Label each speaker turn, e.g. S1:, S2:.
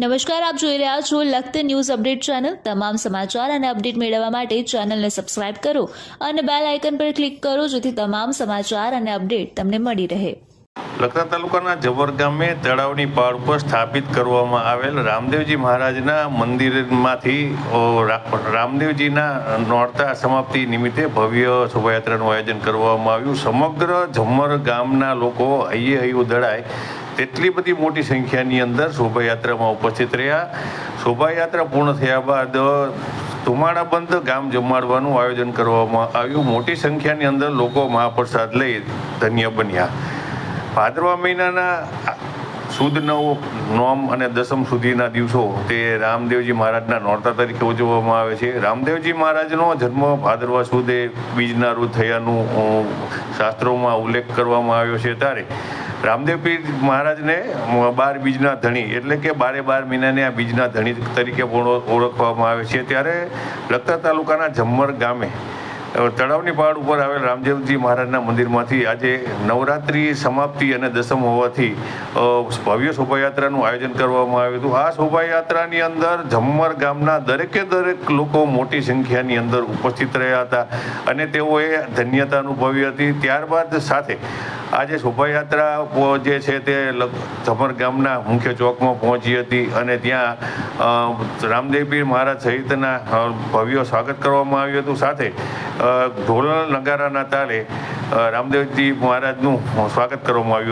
S1: નમસ્કાર, આપ જોઈ રહ્યા છો લખત ન્યૂઝ અપડેટ ચેનલ। તમામ સમાચાર અને અપડેટ મેળવવા માટે ચેનલને સબસ્ક્રાઇબ કરો અને બેલ આઇકન પર ક્લિક કરો જેથી તમામ સમાચાર અને અપડેટ તમને મળી રહે।
S2: લખતર તાલુકાના જબર ગામે તળાવની પાળ ઉપર સ્થાપિત કરવામાં આવેલ રામદેવજી મહારાજના મંદિરમાંથી રામદેવજીના નોરતા સમાપ્તિ નિમિત્તે ભવ્ય શોભાયાત્રાનું આયોજન કરવામાં આવ્યું। સમગ્ર જમર ગામના લોકો હૈયે દળાય તેટલી બધી મોટી સંખ્યાની અંદર શોભાયાત્રામાં ઉપસ્થિત રહ્યા। શોભાયાત્રા પૂર્ણ થયા બાદ ધુમાડાબંધ ગામ જમાડવાનું આયોજન કરવામાં આવ્યું। મોટી સંખ્યાની અંદર લોકો મહાપ્રસાદ લઈ ધન્ય બન્યા। ભાદરવા મહિનાના સુદ 9 નોમ અને દસમ સુધીના દિવસો તે રામદેવજી મહારાજના નોરતા તરીકે ઉજવવામાં આવે છે। રામદેવજી મહારાજનો જન્મ ભાદરવા સુદે બીજના રોજ થયાનું શાસ્ત્રોમાં ઉલ્લેખ કરવામાં આવ્યો છે। ત્યારે રામદેવ પીર મહારાજને 12 બીજના ધણી એટલે કે 12 મહિનાને આ બીજના ધણી તરીકે ઓળખવામાં આવે છે। ત્યારે લખતર તાલુકાના જમ્મર ગામે તળાવની પહાડ ઉપર આવેલ રામદેવજી મહારાજના મંદિરમાંથી આજે નવરાત્રિ સમાપ્તિ અને દસમ હોવાથી ભવ્ય શોભાયાત્રાનું આયોજન કરવામાં આવ્યું હતું। આ શોભાયાત્રાની અંદર જમ્મર ગામના દરેકે દરેક લોકો મોટી સંખ્યાની અંદર ઉપસ્થિત રહ્યા હતા અને તેઓએ ધન્યતા અનુભવી હતી। ત્યારબાદ સાથે આજે શોભાયાત્રા જે છે તે જમર ગામના મુખ્ય ચોકમાં પહોંચી હતી અને ત્યાં રામદેવ પીર મહારાજ સહિતના ભવ્ય સ્વાગત કરવામાં આવ્યું હતું। સાથે ઢોલ નગારાના તાલે રામદેવજી મહારાજનું સ્વાગત કરવામાં આવ્યું।